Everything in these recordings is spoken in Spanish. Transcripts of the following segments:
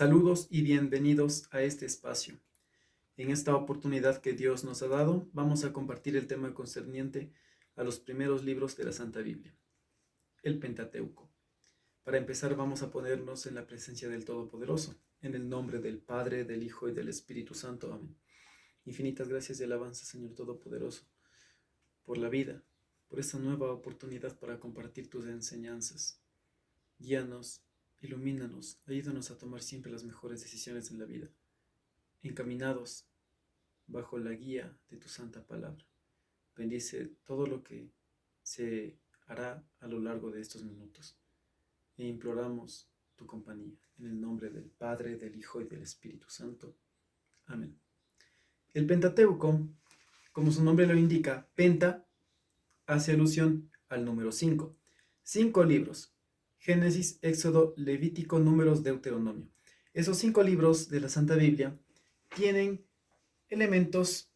Saludos y bienvenidos a este espacio. En esta oportunidad que Dios nos ha dado, vamos a compartir el tema concerniente a los primeros libros de la Santa Biblia, el Pentateuco. Para empezar, vamos a ponernos en la presencia del Todopoderoso, en el nombre del Padre, del Hijo y del Espíritu Santo. Amén. Infinitas gracias y alabanza, Señor Todopoderoso, por la vida, por esta nueva oportunidad para compartir tus enseñanzas. Guíanos, ilumínanos, ayúdanos a tomar siempre las mejores decisiones en la vida, encaminados bajo la guía de tu santa palabra. Bendice todo lo que se hará a lo largo de estos minutos e imploramos tu compañía en el nombre del Padre, del Hijo y del Espíritu Santo. Amén. El Pentateuco, como su nombre lo indica, penta hace alusión al número 5. 5 libros: Génesis, Éxodo, Levítico, Números, Deuteronomio. Esos 5 libros de la Santa Biblia tienen elementos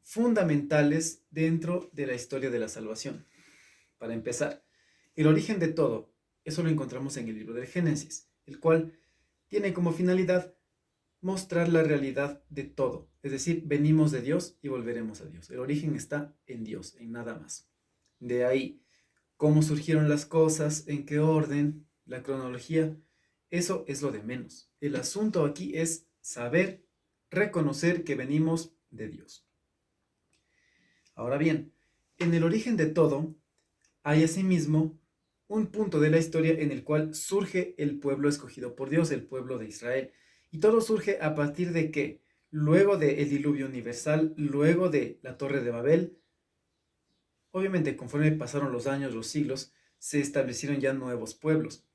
fundamentales dentro de la historia de la salvación. Para empezar, el origen de todo, eso lo encontramos en el libro del Génesis, el cual tiene como finalidad mostrar la realidad de todo, es decir, venimos de Dios y volveremos a Dios. El origen está en Dios, en nada más. De ahí, cómo surgieron las cosas, en qué orden, la cronología, eso es lo de menos. El asunto aquí es saber, reconocer que venimos de Dios. Ahora bien, en el origen de todo hay asimismo un punto de la historia en el cual surge el pueblo escogido por Dios, el pueblo de Israel. Y todo surge a partir de que, luego del diluvio universal, luego de la Torre de Babel, obviamente conforme pasaron los años, los siglos, se establecieron ya nuevos pueblos.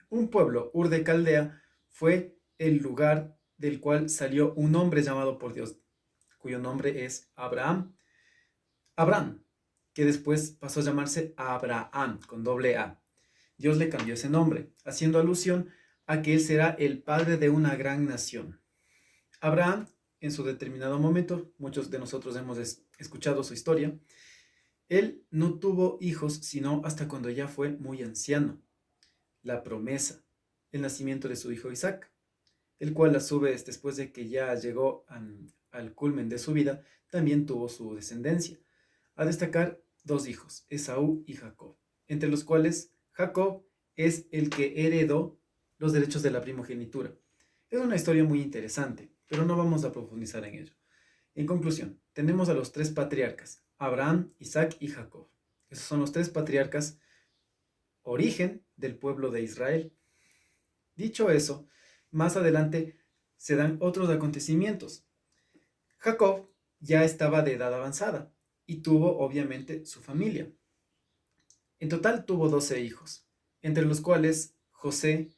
Un pueblo, Ur de Caldea, fue el lugar del cual salió un hombre llamado por Dios, cuyo nombre es Abraham, que después pasó a llamarse Abraham, con doble A. Dios le cambió ese nombre, haciendo alusión a que él será el padre de una gran nación. Abraham, en su determinado momento, muchos de nosotros hemos escuchado su historia, él no tuvo hijos sino hasta cuando ya fue muy anciano. La promesa, el nacimiento de su hijo Isaac, el cual a su vez, después de que ya llegó al culmen de su vida, también tuvo su descendencia. A destacar 2 hijos, Esaú y Jacob, entre los cuales Jacob es el que heredó los derechos de la primogenitura. Es una historia muy interesante, pero no vamos a profundizar en ello. En conclusión, tenemos a los 3 patriarcas, Abraham, Isaac y Jacob. Esos son los 3 patriarcas, origen del pueblo de Israel. Dicho eso, más adelante se dan otros acontecimientos. Jacob ya estaba de edad avanzada y tuvo obviamente su familia. En total tuvo 12 hijos, entre los cuales José,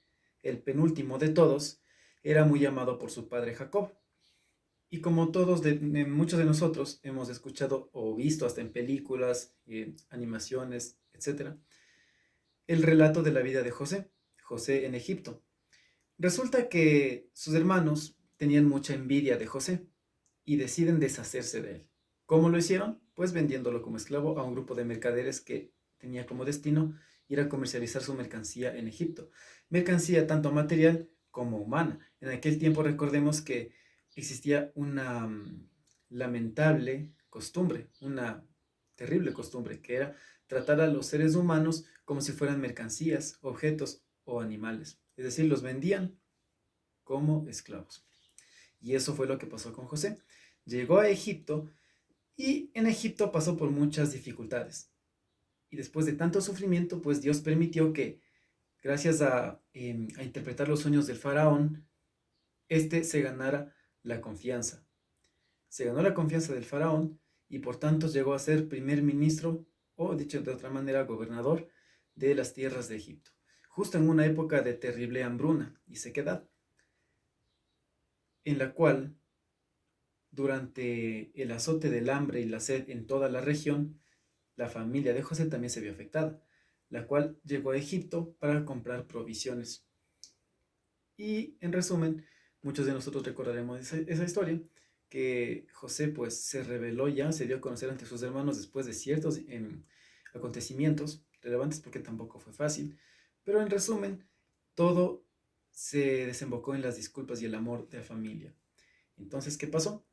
el penúltimo de todos, era muy amado por su padre Jacob. Y como muchos de nosotros hemos escuchado o visto hasta en películas, animaciones, etc., el relato de la vida de José en Egipto. Resulta que sus hermanos tenían mucha envidia de José y deciden deshacerse de él. ¿Cómo lo hicieron? Pues vendiéndolo como esclavo a un grupo de mercaderes que tenía como destino ir a comercializar su mercancía en Egipto. Mercancía tanto material como humana. En aquel tiempo recordemos que existía una lamentable costumbre, una terrible costumbre, que era tratar a los seres humanos como si fueran mercancías, objetos o animales. Es decir, los vendían como esclavos. Y eso fue lo que pasó con José. Llegó a Egipto y en Egipto pasó por muchas dificultades. Y después de tanto sufrimiento, pues Dios permitió que, gracias a interpretar los sueños del faraón, se ganara la confianza. Se ganó la confianza del faraón y por tanto llegó a ser primer ministro, o dicho de otra manera, gobernador de las tierras de Egipto, justo en una época de terrible hambruna y sequedad, en la cual, durante el azote del hambre y la sed en toda la región, la familia de José también se vio afectada, la cual llegó a Egipto para comprar provisiones. Y en resumen, muchos de nosotros recordaremos esa historia, que José pues se rebeló ya, se dio a conocer ante sus hermanos después de ciertos acontecimientos relevantes, porque tampoco fue fácil, pero en resumen, todo se desembocó en las disculpas y el amor de la familia. Entonces, ¿qué pasó?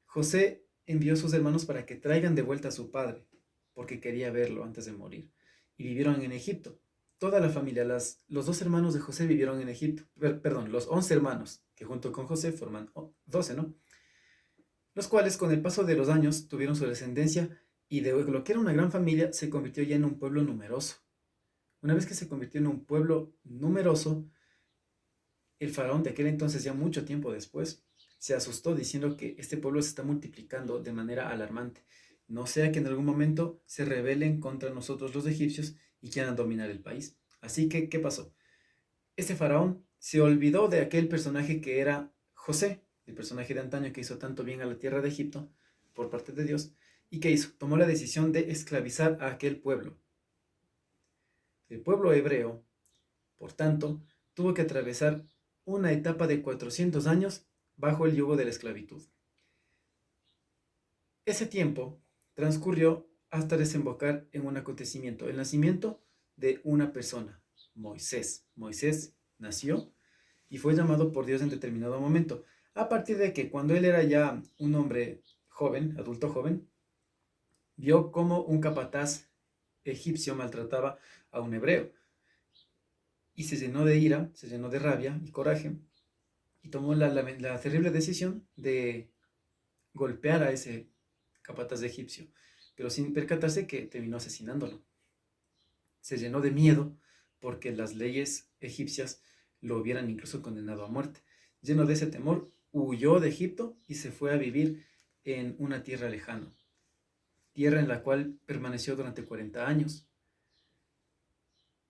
José envió a sus hermanos para que traigan de vuelta a su padre, porque quería verlo antes de morir. Y vivieron en Egipto. Toda la familia, los 2 hermanos de José vivieron en Egipto. Perdón, los 11 hermanos, que junto con José forman 12, ¿no? Los cuales con el paso de los años tuvieron su descendencia y de lo que era una gran familia se convirtió ya en un pueblo numeroso. Una vez que se convirtió en un pueblo numeroso, el faraón de aquel entonces, ya mucho tiempo después, se asustó diciendo que este pueblo se está multiplicando de manera alarmante. No sea que en algún momento se rebelen contra nosotros los egipcios y quieran dominar el país. Así que, ¿qué pasó? Este faraón se olvidó de aquel personaje que era José, el personaje de antaño que hizo tanto bien a la tierra de Egipto por parte de Dios. ¿Y qué hizo? Tomó la decisión de esclavizar a aquel pueblo. El pueblo hebreo, por tanto, tuvo que atravesar una etapa de 400 años bajo el yugo de la esclavitud. Ese tiempo transcurrió hasta desembocar en un acontecimiento, el nacimiento de una persona, Moisés. Moisés nació y fue llamado por Dios en determinado momento, a partir de que cuando él era ya un hombre joven, adulto joven, vio cómo un capataz egipcio maltrataba a un hebreo y se llenó de ira, se llenó de rabia y coraje y tomó la terrible decisión de golpear a ese capataz de egipcio, pero sin percatarse que terminó asesinándolo. Se llenó de miedo porque las leyes egipcias lo hubieran incluso condenado a muerte. Lleno de ese temor, huyó de Egipto y se fue a vivir en una tierra lejana, tierra en la cual permaneció durante 40 años.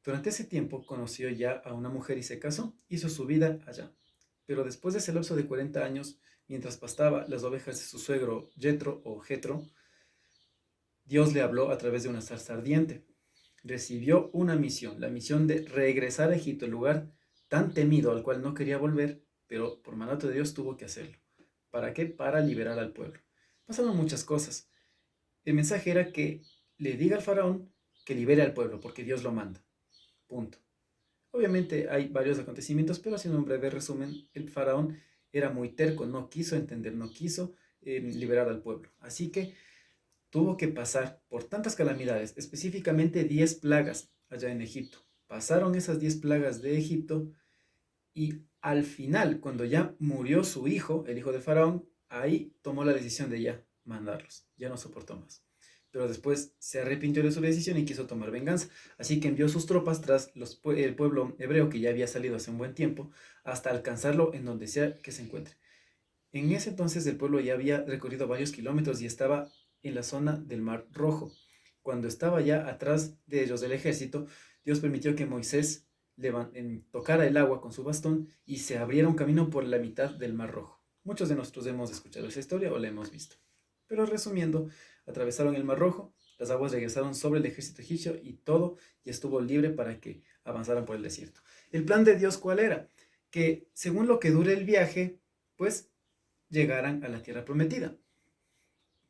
Durante ese tiempo conoció ya a una mujer y se casó, hizo su vida allá. Pero después de ese lapso de 40 años, mientras pastaba las ovejas de su suegro Jetro, Dios le habló a través de una zarza ardiente. Recibió una misión, la misión de regresar a Egipto, el lugar tan temido al cual no quería volver, pero por mandato de Dios tuvo que hacerlo. ¿Para qué? Para liberar al pueblo. Pasaron muchas cosas. El mensaje era que le diga al faraón que libere al pueblo, porque Dios lo manda. Punto. Obviamente hay varios acontecimientos, pero haciendo un breve resumen, el faraón era muy terco, no quiso entender, no quiso liberar al pueblo. Así que tuvo que pasar por tantas calamidades, específicamente 10 plagas allá en Egipto. Pasaron esas 10 plagas de Egipto y al final, cuando ya murió su hijo, el hijo del faraón, ahí tomó la decisión de ya mandarlos, ya no soportó más. Pero después se arrepintió de su decisión y quiso tomar venganza. Así que envió sus tropas tras el pueblo hebreo que ya había salido hace un buen tiempo, hasta alcanzarlo en donde sea que se encuentre. En ese entonces el pueblo ya había recorrido varios kilómetros y estaba en la zona del Mar Rojo. Cuando estaba ya atrás de ellos el ejército, Dios permitió que Moisés tocara el agua con su bastón y se abriera un camino por la mitad del Mar Rojo. Muchos de nosotros hemos escuchado esa historia o la hemos visto. Pero resumiendo, atravesaron el Mar Rojo, las aguas regresaron sobre el ejército egipcio y todo ya estuvo libre para que avanzaran por el desierto. ¿El plan de Dios cuál era? Que según lo que dure el viaje, pues llegaran a la tierra prometida,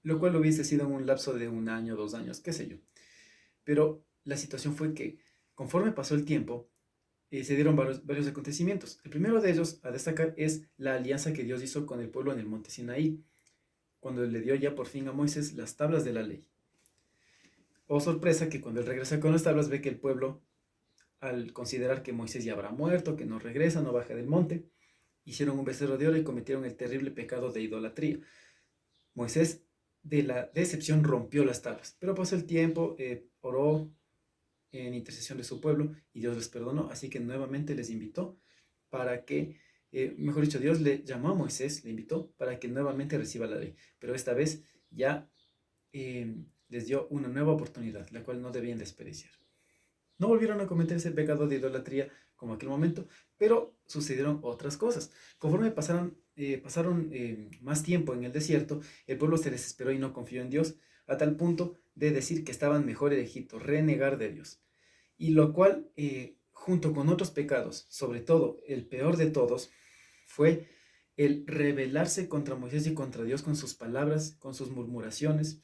lo cual hubiese sido en un lapso de 1 año, 2 años, qué sé yo. Pero la situación fue que conforme pasó el tiempo, se dieron varios acontecimientos. El primero de ellos a destacar es la alianza que Dios hizo con el pueblo en el monte Sinaí, cuando le dio ya por fin a Moisés las tablas de la ley. Oh sorpresa que cuando él regresa con las tablas ve que el pueblo, al considerar que Moisés ya habrá muerto, que no regresa, no baja del monte, hicieron un becerro de oro y cometieron el terrible pecado de idolatría. Moisés, de la decepción, rompió las tablas, pero pasó el tiempo, oró en intercesión de su pueblo y Dios les perdonó, así que nuevamente les invitó para que, mejor dicho, Dios le llamó a Moisés, le invitó para que nuevamente reciba la ley, pero esta vez ya les dio una nueva oportunidad, la cual no debían desperdiciar. No volvieron a cometer ese pecado de idolatría como aquel momento, pero sucedieron otras cosas. Conforme pasaron más tiempo en el desierto, el pueblo se desesperó y no confió en Dios, a tal punto de decir que estaban mejor en Egipto, renegar de Dios. Y lo cual, junto con otros pecados, sobre todo el peor de todos, fue el rebelarse contra Moisés y contra Dios con sus palabras, con sus murmuraciones.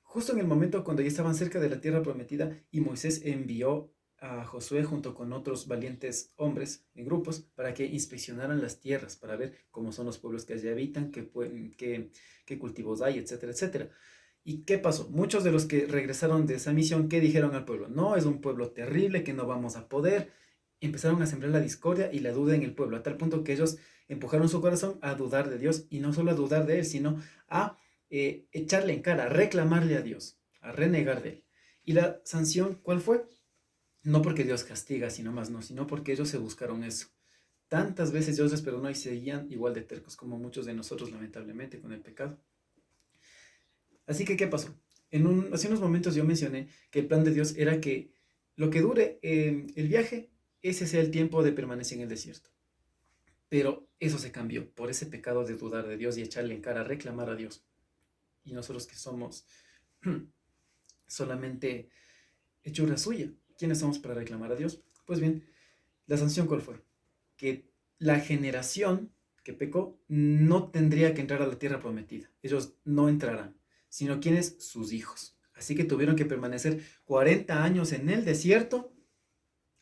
Justo en el momento cuando ya estaban cerca de la tierra prometida y Moisés envió a Josué junto con otros valientes hombres en grupos para que inspeccionaran las tierras, para ver cómo son los pueblos que allí habitan, qué cultivos hay, etcétera, etcétera. ¿Y qué pasó? Muchos de los que regresaron de esa misión, ¿qué dijeron al pueblo? No, es un pueblo terrible, que no vamos a poder. Empezaron a sembrar la discordia y la duda en el pueblo, a tal punto que ellos empujaron su corazón a dudar de Dios, y no solo a dudar de Él, sino a echarle en cara, a reclamarle a Dios, a renegar de Él. ¿Y la sanción cuál fue? No porque Dios castiga, sino más no, sino porque ellos se buscaron eso. Tantas veces Dios les perdonó y seguían igual de tercos como muchos de nosotros, lamentablemente, con el pecado. Así que, ¿qué pasó? Hace unos momentos yo mencioné que el plan de Dios era que lo que dure el viaje, ese sea el tiempo de permanecer en el desierto. Pero eso se cambió por ese pecado de dudar de Dios y echarle en cara, reclamar a Dios. Y nosotros que somos solamente hechura suya, ¿quiénes somos para reclamar a Dios? Pues bien, la sanción ¿cuál fue? Que la generación que pecó no tendría que entrar a la tierra prometida. Ellos no entrarán, sino quienes, sus hijos. Así que tuvieron que permanecer 40 años en el desierto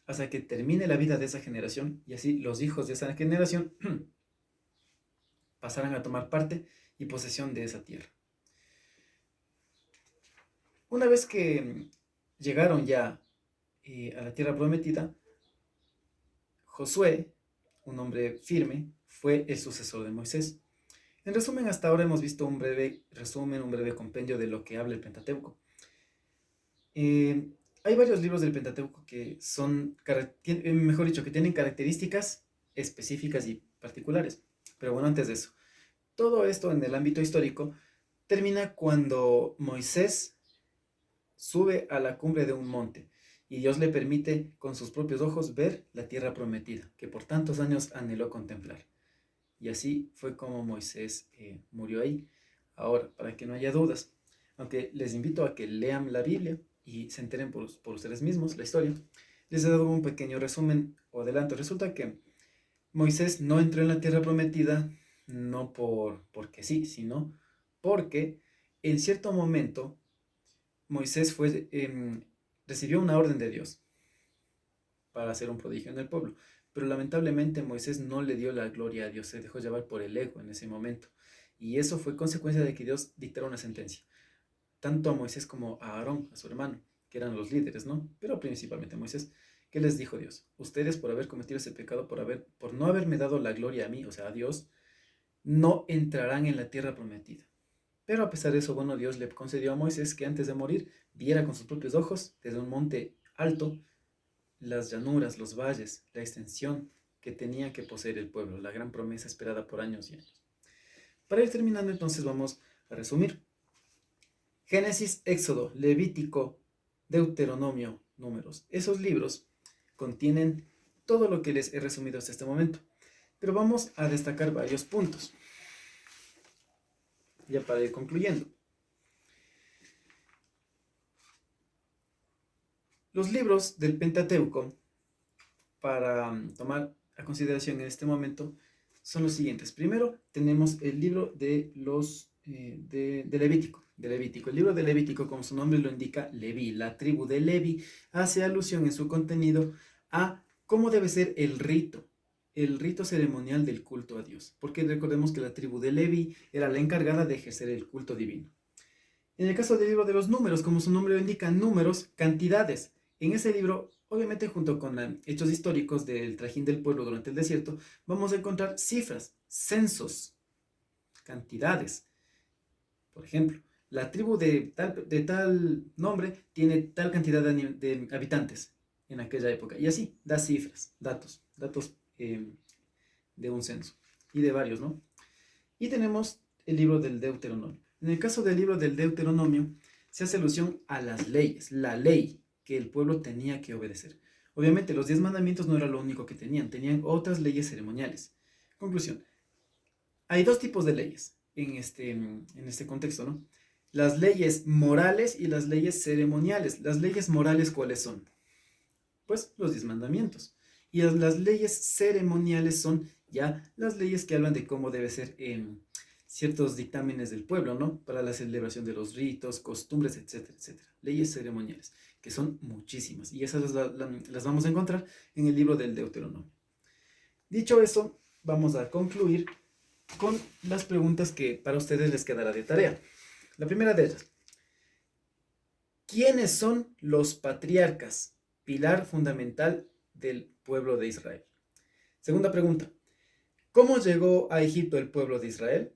hasta que termine la vida de esa generación, y así los hijos de esa generación pasarán a tomar parte y posesión de esa tierra. Una vez que llegaron ya a la tierra prometida, Josué, un hombre firme, fue el sucesor de Moisés. En resumen, hasta ahora hemos visto un breve resumen, un breve compendio de lo que habla el Pentateuco. Hay varios libros del Pentateuco que son, mejor dicho, que tienen características específicas y particulares. Pero bueno, antes de eso, todo esto en el ámbito histórico termina cuando Moisés sube a la cumbre de un monte y Dios le permite con sus propios ojos ver la tierra prometida, que por tantos años anheló contemplar. Y así fue como Moisés murió ahí. Ahora, para que no haya dudas, aunque les invito a que lean la Biblia y se enteren por ustedes mismos la historia, les he dado un pequeño resumen o adelanto. Resulta que Moisés no entró en la tierra prometida no porque sí, sino porque en cierto momento Moisés recibió una orden de Dios para hacer un prodigio en el pueblo. Pero lamentablemente Moisés no le dio la gloria a Dios, se dejó llevar por el ego en ese momento. Y eso fue consecuencia de que Dios dictara una sentencia, tanto a Moisés como a Aarón, a su hermano, que eran los líderes, ¿no? Pero principalmente a Moisés. ¿Qué les dijo Dios? Ustedes por haber cometido ese pecado, por no haberme dado la gloria a mí, o sea, a Dios, no entrarán en la tierra prometida. Pero a pesar de eso, bueno, Dios le concedió a Moisés que antes de morir viera con sus propios ojos, desde un monte alto, las llanuras, los valles, la extensión que tenía que poseer el pueblo, la gran promesa esperada por años y años. Para ir terminando, entonces vamos a resumir. Génesis, Éxodo, Levítico, Deuteronomio, Números. Esos libros contienen todo lo que les he resumido hasta este momento. Pero vamos a destacar varios puntos, ya para ir concluyendo. Los libros del Pentateuco, para tomar a consideración en este momento, son los siguientes. Primero tenemos el libro de Levítico. El libro de Levítico, como su nombre lo indica, Leví, la tribu de Leví, hace alusión en su contenido a cómo debe ser el rito ceremonial del culto a Dios. Porque recordemos que la tribu de Leví era la encargada de ejercer el culto divino. En el caso del libro de los números, como su nombre lo indica, números, cantidades. En ese libro, obviamente junto con hechos históricos del trajín del pueblo durante el desierto, vamos a encontrar cifras, censos, cantidades. Por ejemplo, la tribu de tal nombre tiene tal cantidad de habitantes en aquella época. Y así, da cifras, datos de un censo y de varios, ¿no? Y tenemos el libro del Deuteronomio. En el caso del libro del Deuteronomio, se hace alusión a las leyes, la ley que el pueblo tenía que obedecer. Obviamente, los 10 mandamientos no era lo único que tenían otras leyes ceremoniales. Conclusión, hay dos tipos de leyes en este contexto, ¿no? Las leyes morales y las leyes ceremoniales. Las leyes morales, ¿cuáles son? Pues los 10 mandamientos. Y las leyes ceremoniales son ya las leyes que hablan de cómo debe ser ciertos dictámenes del pueblo, ¿no? Para la celebración de los ritos, costumbres, etcétera, etcétera. Leyes ceremoniales. que son muchísimas, y esas las vamos a encontrar en el libro del Deuteronomio. Dicho eso, vamos a concluir con las preguntas que para ustedes les quedará de tarea. La primera de ellas: ¿quiénes son los patriarcas, pilar fundamental del pueblo de Israel? Segunda pregunta: ¿cómo llegó a Egipto el pueblo de Israel?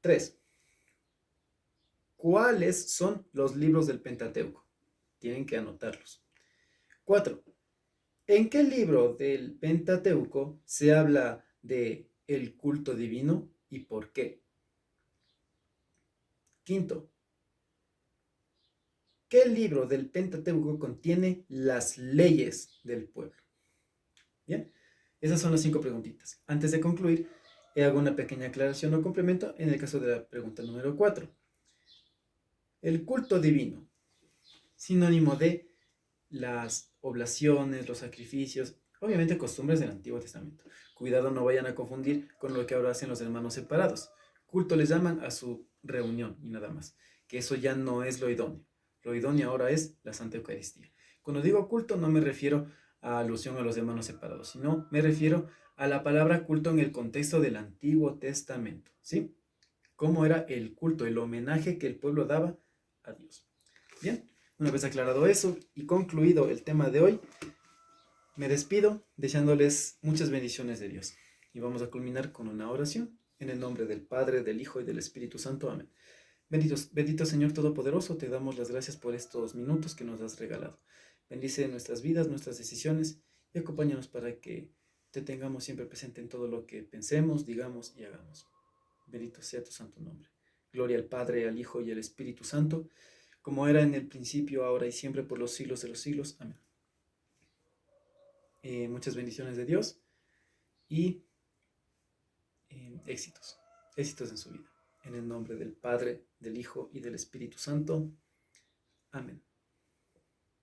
3. ¿Cuáles son los libros del Pentateuco? Tienen que anotarlos. 4. ¿En qué libro del Pentateuco se habla de el culto divino y por qué? 5. ¿Qué libro del Pentateuco contiene las leyes del pueblo? Bien, esas son las 5 preguntitas. Antes de concluir, hago una pequeña aclaración o complemento en el caso de la pregunta número 4. El culto divino, sinónimo de las oblaciones, los sacrificios, obviamente costumbres del Antiguo Testamento. Cuidado, no vayan a confundir con lo que ahora hacen los hermanos separados. Culto les llaman a su reunión y nada más, que eso ya no es lo idóneo. Lo idóneo ahora es la Santa Eucaristía. Cuando digo culto no me refiero a alusión a los hermanos separados, sino me refiero a la palabra culto en el contexto del Antiguo Testamento, ¿sí? Cómo era el culto, el homenaje que el pueblo daba a Dios. Bien, una vez aclarado eso y concluido el tema de hoy, me despido deseándoles muchas bendiciones de Dios. Y vamos a culminar con una oración en el nombre del Padre, del Hijo y del Espíritu Santo. Amén. Bendito Señor Todopoderoso, te damos las gracias por estos minutos que nos has regalado. Bendice nuestras vidas, nuestras decisiones y acompáñanos para que te tengamos siempre presente en todo lo que pensemos, digamos y hagamos. Bendito sea tu santo nombre. Gloria al Padre, al Hijo y al Espíritu Santo, como era en el principio, ahora y siempre, por los siglos de los siglos. Amén. Muchas bendiciones de Dios y éxitos en su vida. En el nombre del Padre, del Hijo y del Espíritu Santo. Amén.